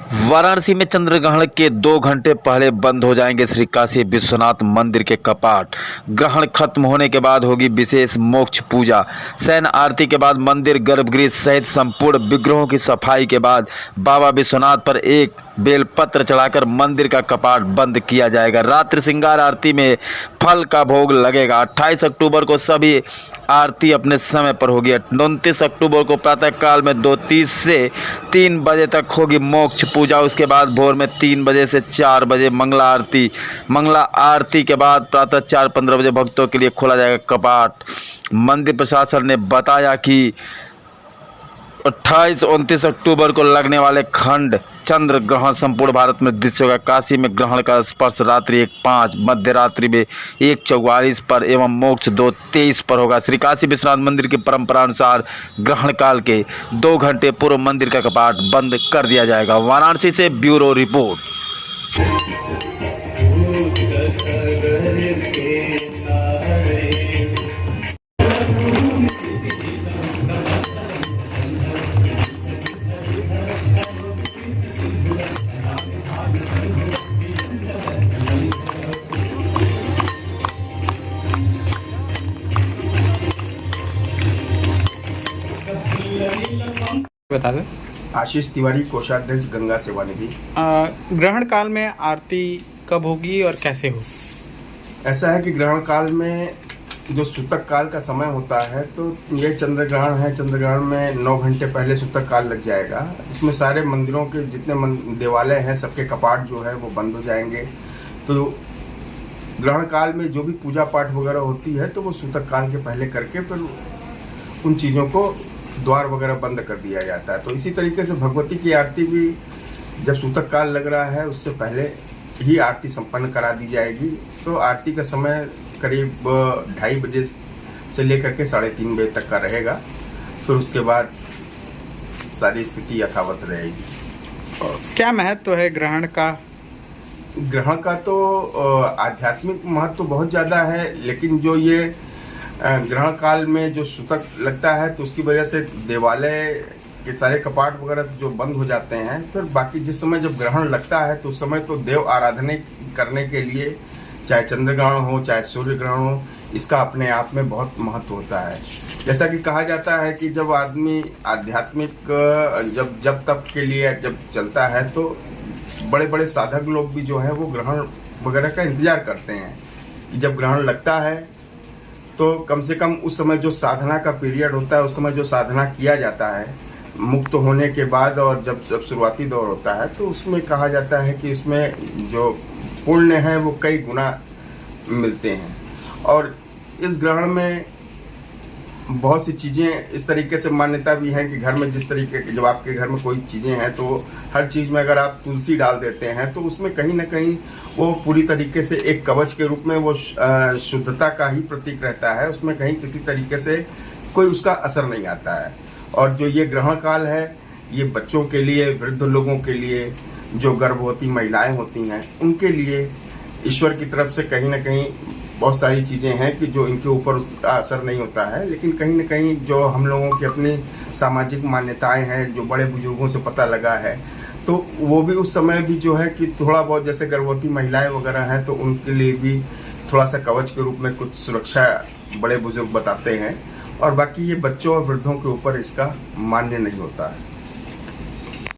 वाराणसी में चंद्रग्रहण के 2 घंटे पहले बंद हो जाएंगे श्री काशी विश्वनाथ मंदिर के कपाट। ग्रहण खत्म होने के बाद होगी विशेष मोक्ष पूजा। शयन आरती के बाद मंदिर गर्भगृह सहित संपूर्ण विग्रहों की सफाई के बाद बाबा विश्वनाथ पर एक बेलपत्र चढ़ाकर मंदिर का कपाट बंद किया जाएगा। रात्रि श्रृंगार आरती में फल का भोग लगेगा। 28 अक्टूबर को सभी आरती अपने समय पर होगी। 29 अक्टूबर को प्रातःकाल में 2:30 से 3 बजे तक होगी मोक्ष पूजा। उसके बाद भोर में 3 बजे से 4 बजे मंगला आरती के बाद प्रातः 4:15 बजे भक्तों के लिए खोला जाएगा कपाट। मंदिर प्रशासन ने बताया कि 28-29 अक्टूबर को लगने वाले खंड चंद्र ग्रहण संपूर्ण भारत में दृश्य होगा। काशी में ग्रहण का स्पर्श रात्रि 1:05, मध्य रात्रि में 1:44 पर एवं मोक्ष 2:23 पर होगा। श्री काशी विश्वनाथ मंदिर की परंपरा अनुसार ग्रहण काल के 2 घंटे पूर्व मंदिर का कपाट बंद कर दिया जाएगा। वाराणसी से ब्यूरो रिपोर्ट। बता दें। आशीष तिवारी, कोषाध्यक्ष, गंगा सेवा निधि। ग्रहण काल में आरती कब होगी और कैसे हो? ऐसा है कि ग्रहण काल में जो सूतक काल का समय होता है, तो ये चंद्र ग्रहण है। चंद्र ग्रहण में 9 घंटे पहले सूतक काल लग जाएगा। इसमें सारे मंदिरों के जितने देवालय हैं सबके कपाट जो है वो बंद हो जाएंगे। तो ग्रहण काल में जो भी पूजा पाठ वगैरह होती है तो वो सूतक काल के पहले करके फिर उन चीज़ों को द्वार वगैरह बंद कर दिया जाता है। तो इसी तरीके से भगवती की आरती भी जब सूतक काल लग रहा है उससे पहले ही आरती संपन्न करा दी जाएगी। तो आरती का समय करीब 2:30 बजे से लेकर के 3:30 बजे तक का रहेगा। फिर उसके बाद सारी स्थिति यथावत रहेगी। क्या महत्व है ग्रहण का? ग्रहण का तो आध्यात्मिक महत्व बहुत ज़्यादा है, लेकिन जो ये ग्रहण काल में जो सूतक लगता है तो उसकी वजह से देवालय के सारे कपाट वगैरह जो बंद हो जाते हैं। फिर बाकी जिस समय जब ग्रहण लगता है तो उस समय तो देव आराधना करने के लिए, चाहे चंद्र ग्रहण हो चाहे सूर्य ग्रहण हो, इसका अपने आप में बहुत महत्व होता है। जैसा कि कहा जाता है कि जब आदमी आध्यात्मिक जब तप के लिए जब चलता है तो बड़े बड़े साधक लोग भी जो है वो ग्रहण वगैरह का इंतजार करते हैं कि जब ग्रहण लगता है तो कम से कम उस समय जो साधना का पीरियड होता है, उस समय जो साधना किया जाता है मुक्त होने के बाद, और जब शुरुआती दौर होता है तो उसमें कहा जाता है कि इसमें जो पुण्य है वो कई गुना मिलते हैं। और इस ग्रहण में बहुत सी चीज़ें इस तरीके से मान्यता भी है कि घर में जिस तरीके के जब आपके घर में कोई चीज़ें हैं तो हर चीज़ में अगर आप तुलसी डाल देते हैं तो उसमें कहीं ना कहीं वो पूरी तरीके से एक कवच के रूप में वो शुद्धता का ही प्रतीक रहता है। उसमें कहीं किसी तरीके से कोई उसका असर नहीं आता है। और जो ये ग्रहण काल है ये बच्चों के लिए, वृद्ध लोगों के लिए, जो गर्भवती महिलाएं होती हैं उनके लिए ईश्वर की तरफ से कहीं ना कहीं बहुत सारी चीज़ें हैं कि जो इनके ऊपर उसका असर नहीं होता है, लेकिन कहीं ना कहीं जो हम लोगों की अपनी सामाजिक मान्यताएं हैं, जो बड़े बुजुर्गों से पता लगा है, तो वो भी उस समय भी जो है कि थोड़ा बहुत जैसे गर्भवती महिलाएं वगैरह हैं तो उनके लिए भी थोड़ा सा कवच के रूप में कुछ सुरक्षा बड़े बुजुर्ग बताते हैं। और बाकी ये बच्चों और वृद्धों के ऊपर इसका मान्य नहीं होता है।